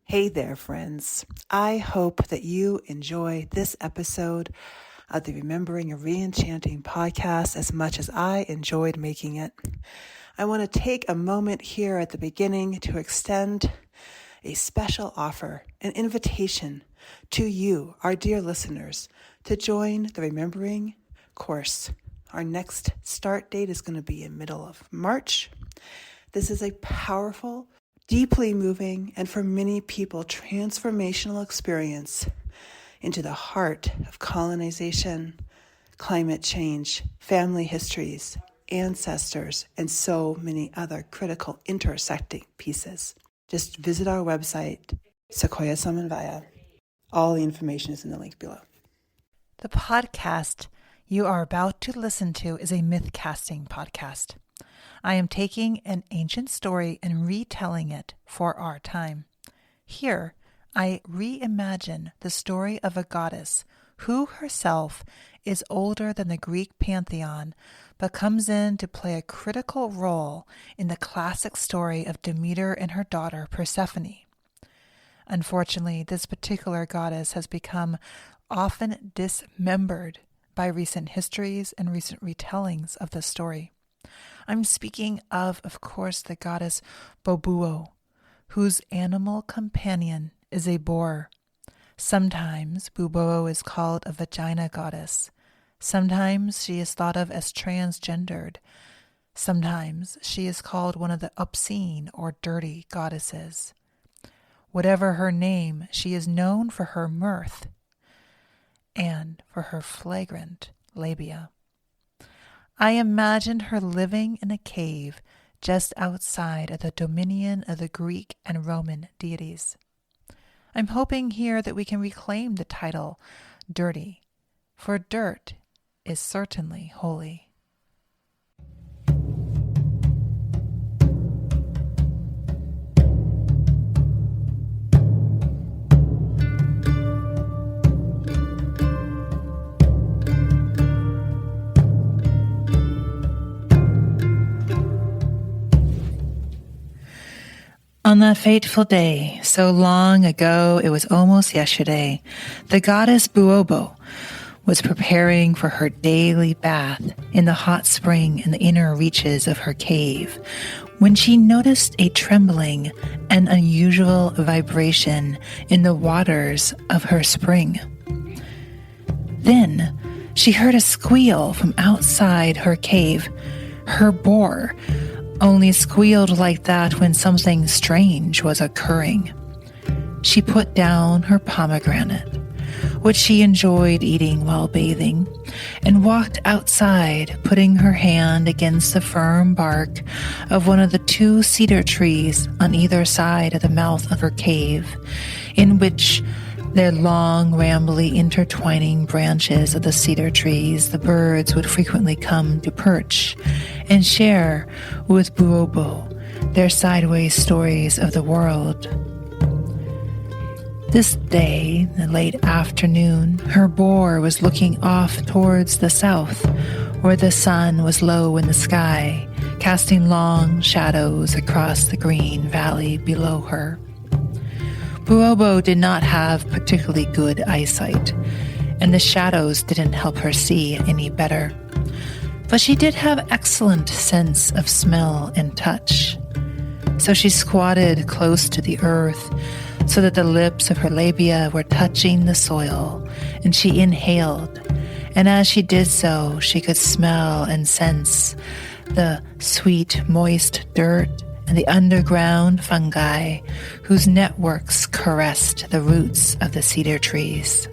Hey there, friends. I hope that you enjoy this episode of the Remembering and ReEnchanting Podcast as much as I enjoyed making it. I want to take a moment here at the beginning to extend a special offer, an invitation to you, our dear listeners, to join the Remembering course. Our next start date is going to be in middle of March. This is a powerful, deeply moving, and for many people, transformational experience into the heart of colonization, climate change, family histories, ancestors, and so many other critical intersecting pieces. Just visit our website, Sequoia Samanvaya. All the information is in the link below. The podcast you are about to listen to is a mythcasting podcast. I am taking an ancient story and retelling it for our time. Here, I reimagine the story of a goddess who herself is older than the Greek pantheon, but comes in to play a critical role in the classic story of Demeter and her daughter Persephone. Unfortunately, this particular goddess has become often dismembered by recent histories and recent retellings of the story. I'm speaking of course, the goddess Baubo, whose animal companion is a boar. Sometimes Baubo is called a vagina goddess. Sometimes she is thought of as transgendered. Sometimes she is called one of the obscene or dirty goddesses. Whatever her name, she is known for her mirth and for her flagrant labia. I imagined her living in a cave just outside of the dominion of the Greek and Roman deities. I'm hoping here that we can reclaim the title dirty, for dirt is certainly holy. On that fateful day, so long ago it was almost yesterday, the goddess Baubo was preparing for her daily bath in the hot spring in the inner reaches of her cave when she noticed a trembling and unusual vibration in the waters of her spring. Then she heard a squeal from outside her cave. Her boar only squealed like that when something strange was occurring. She put down her pomegranate, which she enjoyed eating while bathing, and walked outside, putting her hand against the firm bark of one of the two cedar trees on either side of the mouth of her cave, in which their long, rambly, intertwining branches of the cedar trees, the birds would frequently come to perch and share with Baubo their sideways stories of the world. This day, in the late afternoon, her boar was looking off towards the south, where the sun was low in the sky, casting long shadows across the green valley below her. Baubo did not have particularly good eyesight, and the shadows didn't help her see any better. But she did have excellent sense of smell and touch. So she squatted close to the earth so that the lips of her labia were touching the soil, and she inhaled. And as she did so, she could smell and sense the sweet, moist dirt and the underground fungi whose networks caressed the roots of the cedar trees.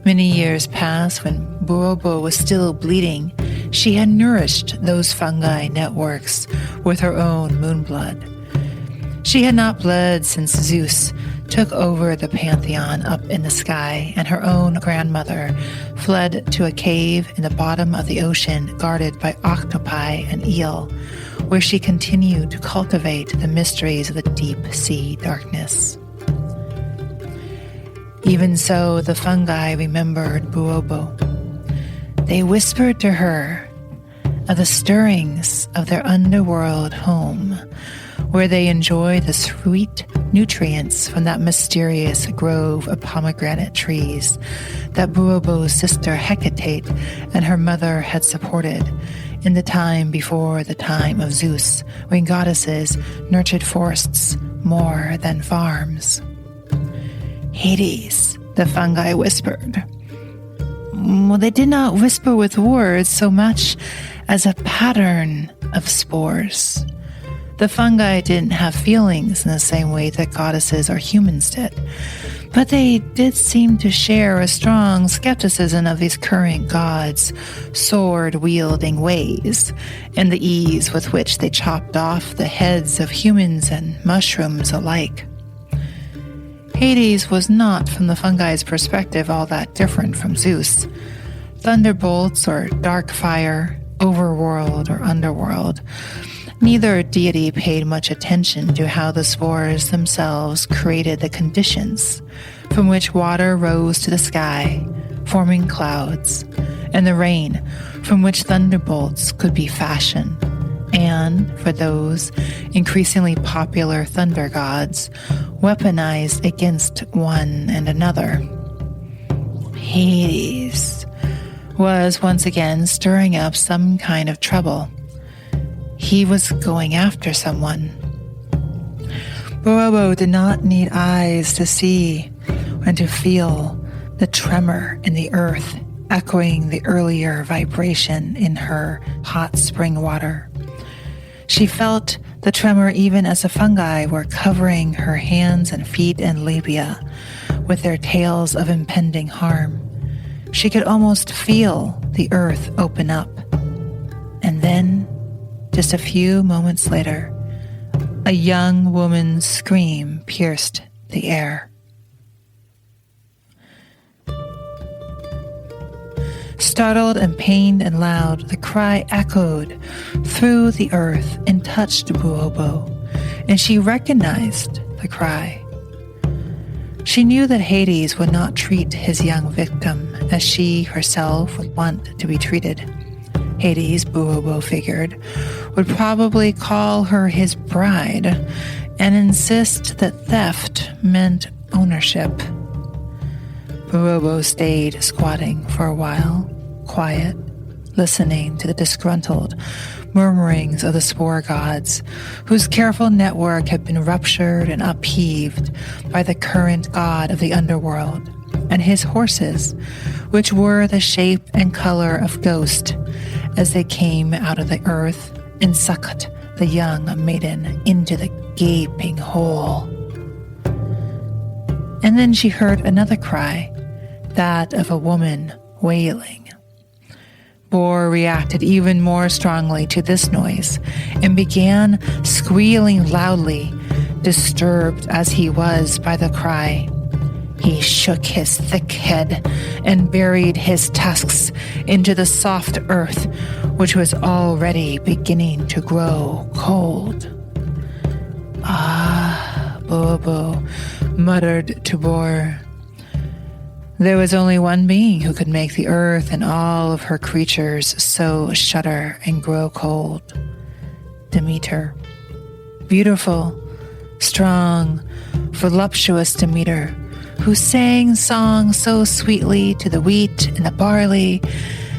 Many years passed when Baubo was still bleeding. She had nourished those fungi networks with her own moonblood. She had not bled since Zeus took over the pantheon up in the sky, and her own grandmother fled to a cave in the bottom of the ocean guarded by octopi and eel, where she continued to cultivate the mysteries of the deep sea darkness. Even so, the fungi remembered Baubo. They whispered to her of the stirrings of their underworld home, where they enjoy the sweet nutrients from that mysterious grove of pomegranate trees that Baubo's sister Hecate and her mother had supported in the time before the time of Zeus, when goddesses nurtured forests more than farms. "Hades," the fungi whispered. Well, they did not whisper with words so much as a pattern of spores. The fungi didn't have feelings in the same way that goddesses or humans did, but they did seem to share a strong skepticism of these current gods' sword-wielding ways and the ease with which they chopped off the heads of humans and mushrooms alike. Hades was not, from the fungi's perspective, all that different from Zeus. Thunderbolts or dark fire, overworld or underworld. Neither deity paid much attention to how the spores themselves created the conditions from which water rose to the sky, forming clouds, and the rain from which thunderbolts could be fashioned, and, for those increasingly popular thunder gods, weaponized against one and another. Hades was once again stirring up some kind of trouble. He was going after someone. Baubo did not need eyes to see and to feel the tremor in the earth, echoing the earlier vibration in her hot spring water. She felt the tremor even as the fungi were covering her hands and feet and labia with their tales of impending harm. She could almost feel the earth open up. And then, just a few moments later, a young woman's scream pierced the air. Startled and pained and loud, the cry echoed through the earth and touched Baubo, and she recognized the cry. She knew that Hades would not treat his young victim as she herself would want to be treated. Hades, Baubo figured, would probably call her his bride and insist that theft meant ownership. Baubo stayed squatting for a while, quiet, listening to the disgruntled murmurings of the spore gods, whose careful network had been ruptured and upheaved by the current god of the underworld, and his horses, which were the shape and color of ghost, as they came out of the earth and sucked the young maiden into the gaping hole. And then she heard another cry, that of a woman wailing. Boar reacted even more strongly to this noise and began squealing loudly, disturbed as he was by the cry. He shook his thick head and buried his tusks into the soft earth, which was already beginning to grow cold. "Ah," Baubo muttered to Boar. There was only one being who could make the earth and all of her creatures so shudder and grow cold. Demeter. Beautiful, strong, voluptuous Demeter, who sang songs so sweetly to the wheat and the barley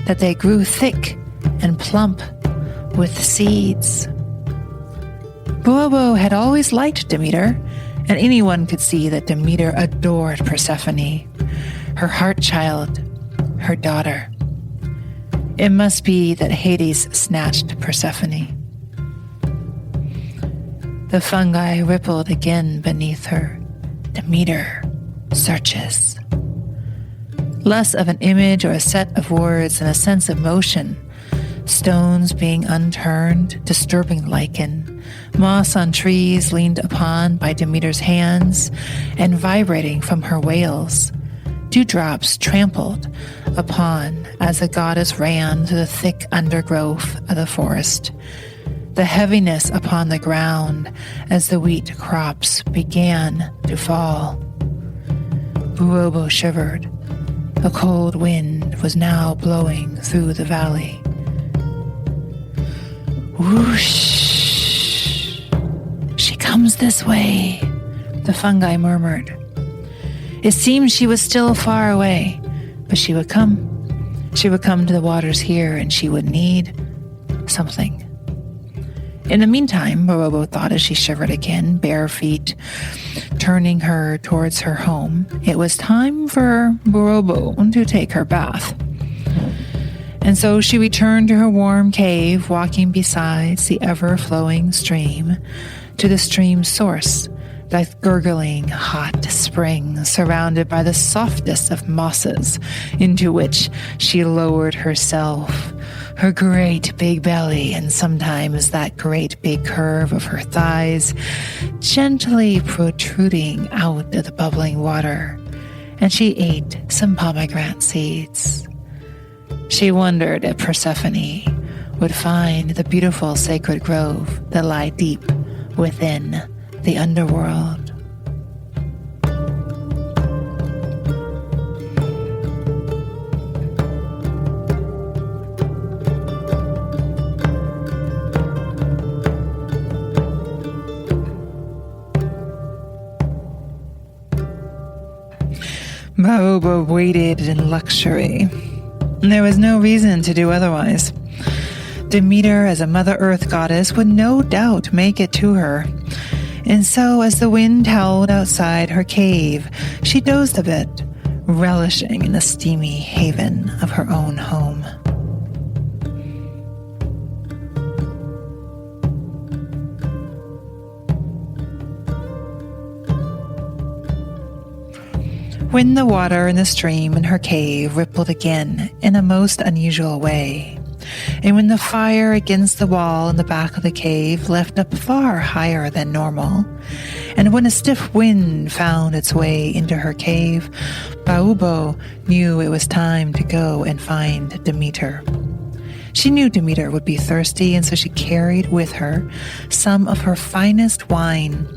that they grew thick and plump with seeds. Baubo had always liked Demeter, and anyone could see that Demeter adored Persephone, her heart child, her daughter. It must be that Hades snatched Persephone. The fungi rippled again beneath her. Demeter searches. Less of an image or a set of words than a sense of motion. Stones being unturned, disturbing lichen, moss on trees leaned upon by Demeter's hands and vibrating from her wails. Dewdrops trampled upon as the goddess ran through the thick undergrowth of the forest. The heaviness upon the ground as the wheat crops began to fall. Baubo shivered. A cold wind was now blowing through the valley. Whoosh! comes this way," the fungi murmured. It seemed she was still far away, but she would come. She would come to the waters here, and she would need something. In the meantime, Baubo thought as she shivered again, bare feet, turning her towards her home, it was time for Baubo to take her bath. And so she returned to her warm cave, walking beside the ever-flowing stream, to the stream's source, that gurgling hot spring surrounded by the softest of mosses, into which she lowered herself, her great big belly and sometimes that great big curve of her thighs gently protruding out of the bubbling water, and she ate some pomegranate seeds. She wondered if Persephone would find the beautiful sacred grove that lie deep within the underworld. Baubo waited in luxury. There was no reason to do otherwise. Demeter, as a Mother Earth goddess, would no doubt make it to her. And so, as the wind howled outside her cave, she dozed a bit, relishing in the steamy haven of her own home. When the water in the stream in her cave rippled again in a most unusual way, and when the fire against the wall in the back of the cave left up far higher than normal, and when a stiff wind found its way into her cave, Baubo knew it was time to go and find Demeter. She knew Demeter would be thirsty, and so she carried with her some of her finest wine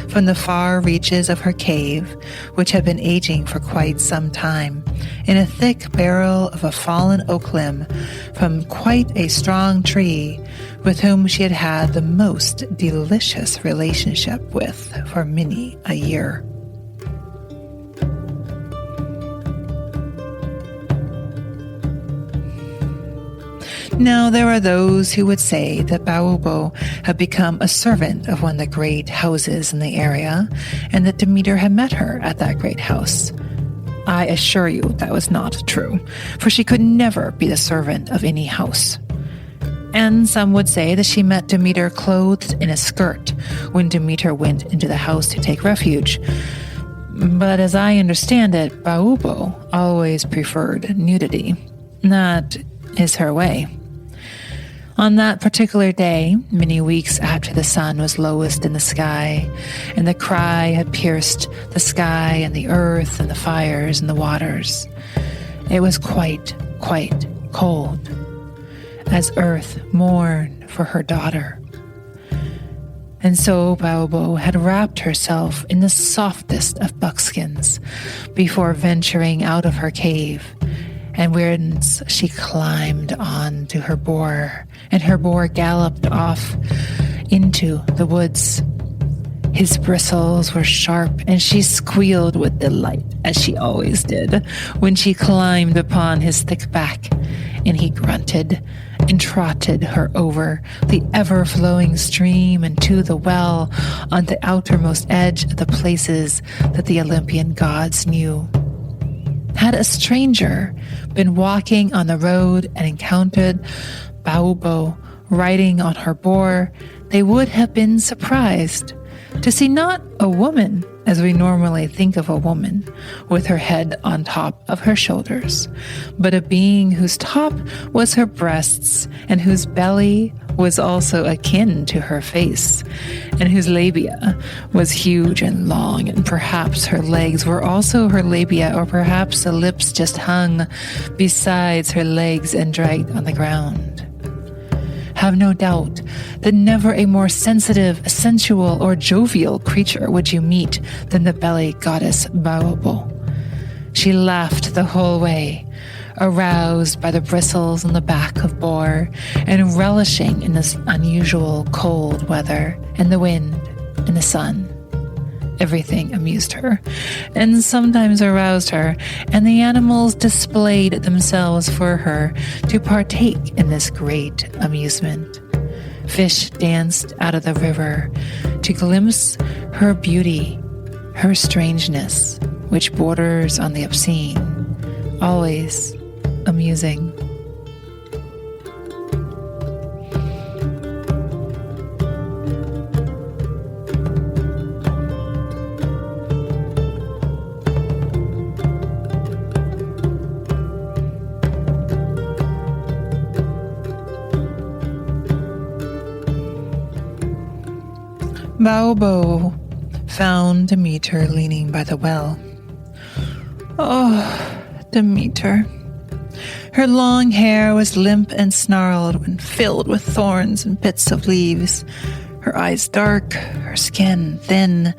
from the far reaches of her cave, which had been aging for quite some time, in a thick barrel of a fallen oak limb from quite a strong tree with whom she had had the most delicious relationship with for many a year. Now, there are those who would say that Baubo had become a servant of one of the great houses in the area, and that Demeter had met her at that great house. I assure you that was not true, for she could never be the servant of any house. And some would say that she met Demeter clothed in a skirt when Demeter went into the house to take refuge. But as I understand it, Baubo always preferred nudity. That is her way. On that particular day, many weeks after the sun was lowest in the sky, and the cry had pierced the sky and the earth and the fires and the waters, it was quite cold, as earth mourned for her daughter. And so Baubo had wrapped herself in the softest of buckskins before venturing out of her cave, and whence she climbed on to her boar, and her boar galloped off into the woods. His bristles were sharp, and she squealed with delight, as she always did, when she climbed upon his thick back, and he grunted and trotted her over the ever-flowing stream and to the well on the outermost edge of the places that the Olympian gods knew. Had a stranger been walking on the road and encountered Baubo riding on her boar, they would have been surprised to see not a woman, as we normally think of a woman, with her head on top of her shoulders, but a being whose top was her breasts and whose belly was also akin to her face, and whose labia was huge and long, and perhaps her legs were also her labia, or perhaps the lips just hung besides her legs and dragged on the ground. Have no doubt that never a more sensitive, sensual, or jovial creature would you meet than the belly goddess Baubo. She laughed the whole way, aroused by the bristles on the back of Boar, and relishing in this unusual cold weather, and the wind, and the sun. Everything amused her, and sometimes aroused her, and the animals displayed themselves for her to partake in this great amusement. Fish danced out of the river to glimpse her beauty, her strangeness, which borders on the obscene, always amusing. Baubo found Demeter leaning by the well. Oh, Demeter. Her long hair was limp and snarled when filled with thorns and bits of leaves. Her eyes dark, her skin thin,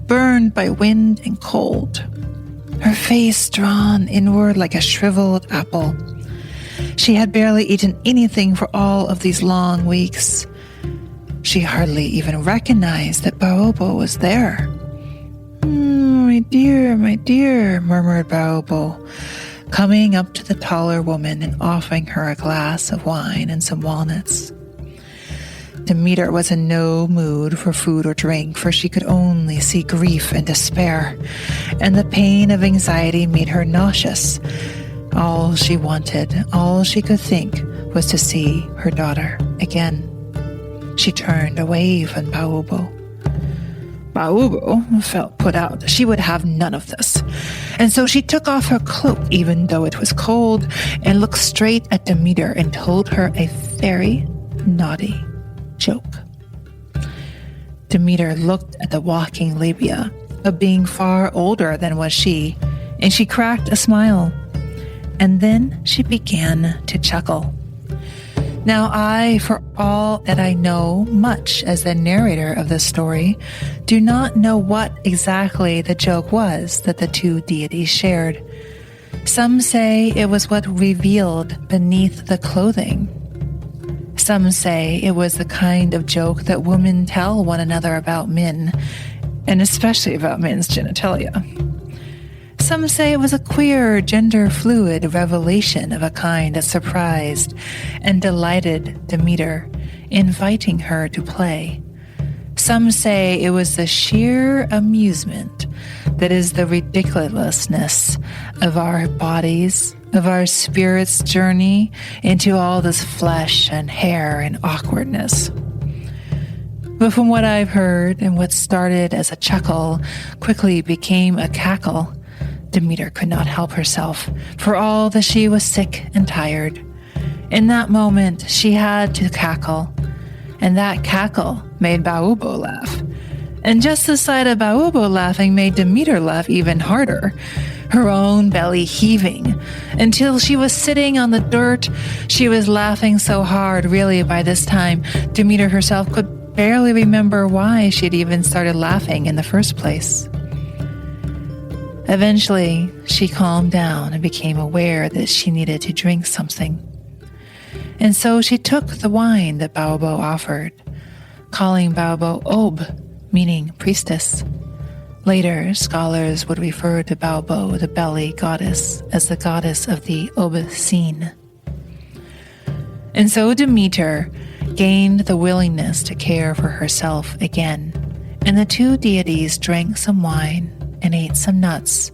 burned by wind and cold. Her face drawn inward like a shriveled apple. She had barely eaten anything for all of these long weeks. She hardly even recognized that Baubo was there. My dear, murmured Baubo, coming up to the taller woman and offering her a glass of wine and some walnuts. Demeter was in no mood for food or drink, for she could only see grief and despair, and the pain of anxiety made her nauseous. All she wanted, all she could think, was to see her daughter again. She turned away from Baubo. Baubo felt put out. She would have none of this. And so she took off her cloak, even though it was cold, and looked straight at Demeter and told her a very naughty joke. Demeter looked at the walking labia of being far older than was she, and she cracked a smile. And then she began to chuckle. Now I, for all that I know much as the narrator of this story, do not know what exactly the joke was that the two deities shared. Some say it was what revealed beneath the clothing. Some say it was the kind of joke that women tell one another about men, and especially about men's genitalia. Some say it was a queer, gender-fluid revelation of a kind that surprised and delighted Demeter, inviting her to play. Some say it was the sheer amusement that is the ridiculousness of our bodies, of our spirit's journey into all this flesh and hair and awkwardness. But from what I've heard, and what started as a chuckle quickly became a cackle, Demeter could not help herself, for all that she was sick and tired. In that moment, she had to cackle, and that cackle made Baubo laugh. And just the sight of Baubo laughing made Demeter laugh even harder, her own belly heaving, until she was sitting on the dirt. She was laughing so hard, really, by this time, Demeter herself could barely remember why she'd even started laughing in the first place. Eventually, she calmed down and became aware that she needed to drink something. And so she took the wine that Baubo offered, calling Baubo Ob, meaning priestess. Later, scholars would refer to Baubo, the belly goddess, as the goddess of the obscene. And so Demeter gained the willingness to care for herself again, and the two deities drank some wine and ate some nuts,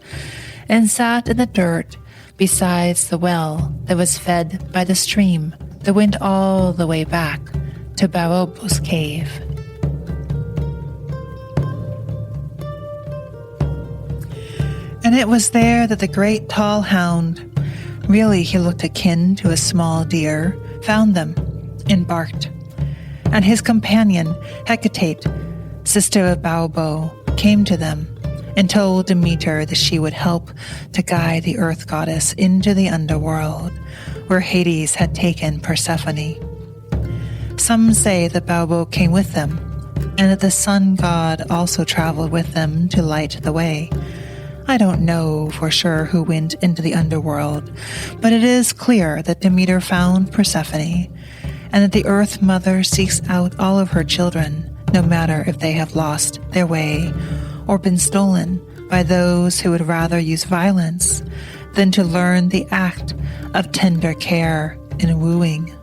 and sat in the dirt besides the well that was fed by the stream that went all the way back to Baubo's cave. And it was there that the great tall hound, really he looked akin to a small deer, found them and barked. And his companion, Hecate, sister of Baubo, came to them and told Demeter that she would help to guide the earth goddess into the underworld, where Hades had taken Persephone. Some say that Baubo came with them, and that the sun god also traveled with them to light the way. I don't know for sure who went into the underworld, but it is clear that Demeter found Persephone, and that the Earth Mother seeks out all of her children no matter if they have lost their way or been stolen by those who would rather use violence than to learn the act of tender care and wooing.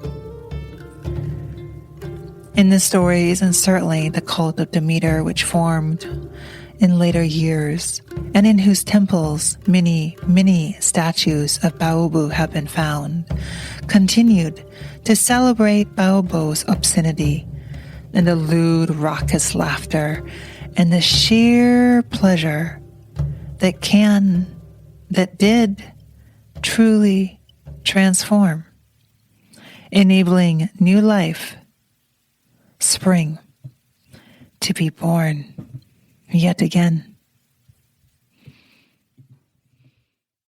In the stories, and certainly the cult of Demeter, which formed in later years, and in whose temples many, many statues of Baubo have been found, continued to celebrate Baubo's obscenity and the lewd, raucous laughter and the sheer pleasure that did truly transform, enabling new life, spring, to be born yet again.